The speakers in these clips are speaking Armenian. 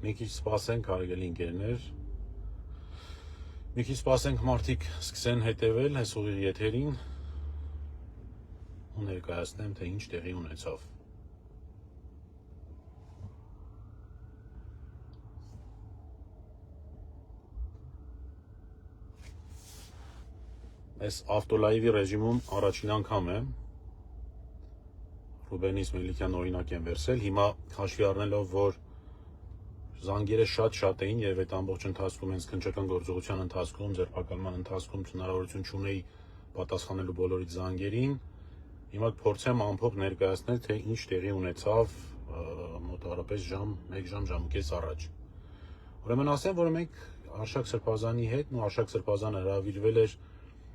Մի քիչ սպասենք, հարգելի ընկերներ։ Մի քիչ սպասենք, մարդիկ սկսեն հետևել այս ուղիղ եթերին ու ներկայացնեմ, թե ինչ տեղի ունեցավ։ Այս ավտոլայվի ռեժիմում առաջին անգամ է Ռուբենիս Մելիքյան օրինակ եմ վերցրել, հիմա հաշվի առնելով, որ զանգերը շատ էին եւ այդ ամբողջ ընթացքում հենց քննչական գործողության ընթացքում, ձերբակալման ընթացքում հնարավորություն չունեի պատասխանելու բոլորիդ զանգերին, հիմա կփորձեմ ամփոփ ներկայացնել, թե ինչ տեղի ունեցավ մոտավորապես 1 ժամ-կես առաջ։ Ուրեմն ասեմ, որ մենք Արշակ Սրբազանի հետ ու Արշակ Սրբազանը հրավիրվել էր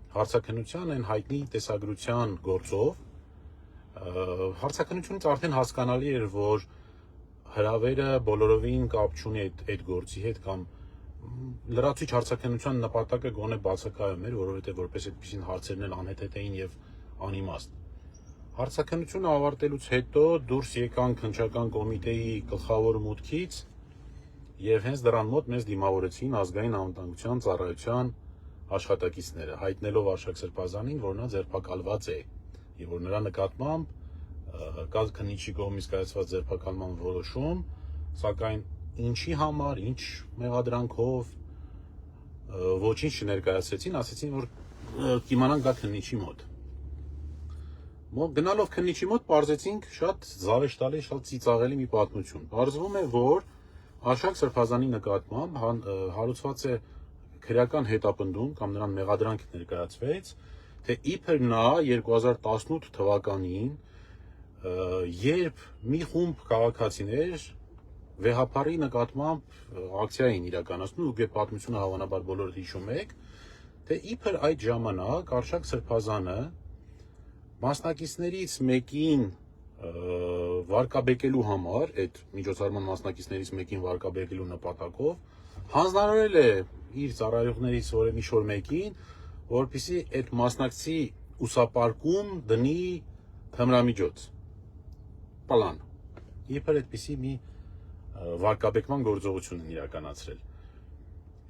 հարցաքննության այն հայտնի տեսագրության գործով, հարցաքննությունից արդեն հասկանալի էր, որ հրավերը բոլորովին կապ չունի այդ գործի հետ կամ լրացուցիչ հարցաքննության նպատակը գոնե բացակայում էր, որովհետև որպես այդպիսին հարցերն էլ անհեթեթ էին եւ անիմաստ։ Հարցաքննությունը ավարտելուց հետո դուրս եկանք քննչական կոմիտեի գլխավոր մուտքից եւ հենց դրան մոտ մեզ դիմավորեցին ազգային անվտանգության ծառայության աշխատակիցները, հայտնելով Արշակ Սրբազանին, որ նա ձերբակալված է եւ որ նրա նկատմամբ կա քննիչի կողմից կայացված ձերբակալման որոշում, սակայն ինչի համար, ինչ մեղադրանքով ոչինչ չներկայացրեցին, ասեցին, որ կիմանանք դա քննիչի մոտ։ Գնալով քննիչի մոտ պարզեցինք շատ զավեշտալի, շատ ծիծաղելի մի պատմություն։ Պարզվում է, որ Արշակ Սրբազանի նկատմամբ հարուցված է քրեական հետապնդում կամ նրան մեղադրանք ներկայացվեց, թե իբր նա 2018 թվականին, երբ մի խումբ քաղաքացիներ վեհապարի նկատմամբ ակցիա էին իրականացնում, ու պատմությունը հավանաբար բոլորդ հիշում եք, թե իբր այդ ժամանակ Արշակ Սրբազանը մասնակիցներից մեկին վարկաբեկելու համար, այդ միջոցառման մասնակիցներից մեկին վարկաբեկելու նպատակով հանձնարարել է իր ծառայողներից որոշ մեկին, որպեսզի այդ մասնակցի ուսապարկում դնի թմրամիջոց, պլան, իբր այդպիսի մի վարկաբեկման գործողություն են իրականացրել։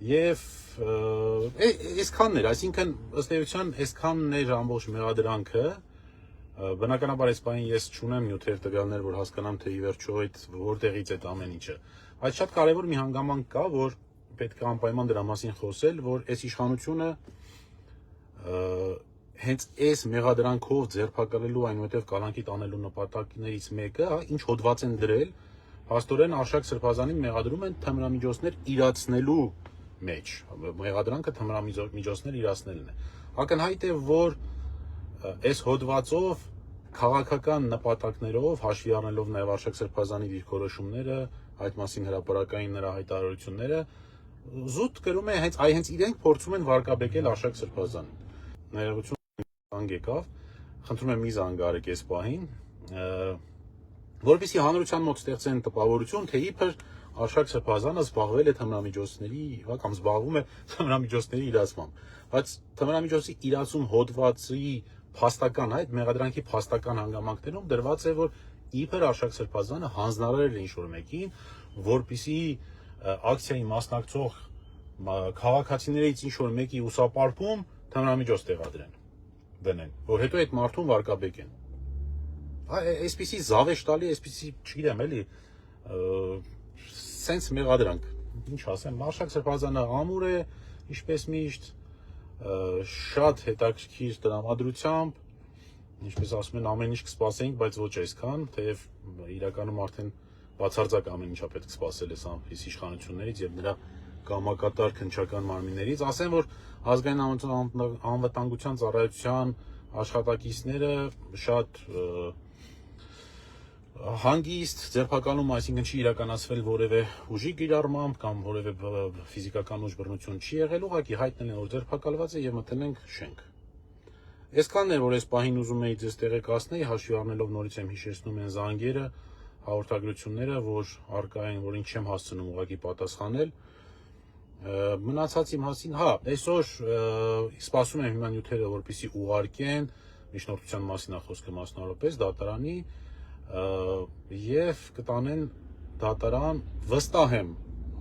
Եվ այսքանն էր, այսինքն ըստ էության այսքանն էր ամբողջ մեղադրանքը, բնականաբար այս պահին ես չունեմ նյութեր տվյալներ, որ հասկանամ, թե ի վերջո այդ որտեղից այդ ամեն ինչը։ Բայց շատ կարևոր մի հանգամանք կա, որ պետք է անպայման դրա մասին խոսել, որ այս իշխանությունը հենց այս մեղադրանքով ձերբակալելու, այնուհետև կալանքի տանելու նպատակներից մեկը, ինչ հոդված են դրել, փաստորեն Արշակ Սրբազանին մեղադրում են թմրամիջոցներ իրացնելու մեջ։ Մեղադրանքը թմրամիջոցներ իրացնելն է։ Ակնհայտ է, որ այս հոդվածով քաղաքական նպատակներով, հաշվի առնելով նաև Արշակ Սրբազանի դիրքորոշումները, այդ մասին հրապարակային նրա հայտարարությունները, զուտ կրում է հենց իրենք փորձում են վարկաբեկել Արշակ Սրբազանին։ Ներողություն եկավ, խնդրում եմ մի զանգարեք այս պահին, որպեսզի հանրության մոտ ստեղծեն տպավորություն, թե իբր Արշակ Սրբազանը զբաղվել է թմրամիջոցների կամ զբաղվում է թմրամիջոցների իրացմամբ, բայց թմրամիջոցի իրացում հոդվածի փաստական, այդ մեղադրանքի փաստական հանգամանքներում դրված է, որ իբր Արշակ Սրբազանը հանձնարարել է ինչ-որ մեկին, որպեսզի ակցիայի մասնակցող քաղաքացիներից ինչ-որ մեկի ուսապարկում թմրամիջոց տեղադրեն, դնեն, որ հետո այդ մարդուն վարկաբեկեն։ Այսպիսի զավեշտալի, այսպիսի, չգիտեմ էլի, սենց մեղադրանք, ինչ ասեմ, Արշակ Սրբազանը ամուր է, ինչպես միշտ, շատ հետաքրքիր տրամադրությամբ, ինչպես ասում են, ամեն ինչ կսպասենք, բայց ոչ այսքան, թեև իրականում արդեն բացարձակ ամեն ինչա պետք սպասել այս իշխանություններից եւ նրա կամակատար քննչական մարմիններից։ Ասեմ, որ ազգային անվտանգության ծառայության աշխատակիցները շատ հանգիստ ձերբակալում, այսինքն չի իրականացվել որևէ ուժի կիրառմամբ կամ որևէ ֆիզիկական ուժ բռնություն չի եղել, ուղղակի հայտնել են, որ ձերբակալված է եւ մտել ենք շենք։ Այսքանն էր, որ այս պահին ուզում էի ձեզ տեղեկացնել, հաշվի առնելով նորից եմ հիշեցնում են զանգերը, հաղորդագրությունները, որ առկա են, որին չեմ հասցնում ուղղակի պատասխանել։ Մնացածի մասին, այսօր սպասում եմ հիմա նյութերը, որպեսզի ուղարկեն, միջնորդության մասին է խոսքը մասնավորապես, դատարանի եւ կտանեն դատարան, վստահ եմ,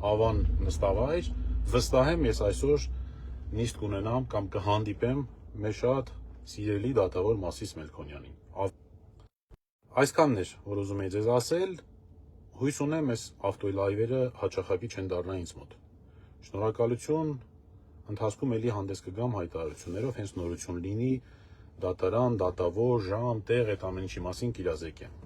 Ավան նստավայր, վստահ եմ ես այսօր նիստ կունենամ կամ կհանդիպեմ մեր շատ սիրելի դատավոր Մասիս Մելքոնյանին։ Այսքանն էր, որ ուզում էի ձեզ ասել, հույս ունեմ այս ավտոլայվերը հաճախակի չեն դառնա ինձ մոտ։ Շնորհակալություն, ընթացքում էլի հանդես կգամ հայտարարություններով, հենց նորություն լինի, դատարան, դատավոր, ժամ, տեղ, այդ ամեն ինչի մասին կիրազեկեմ։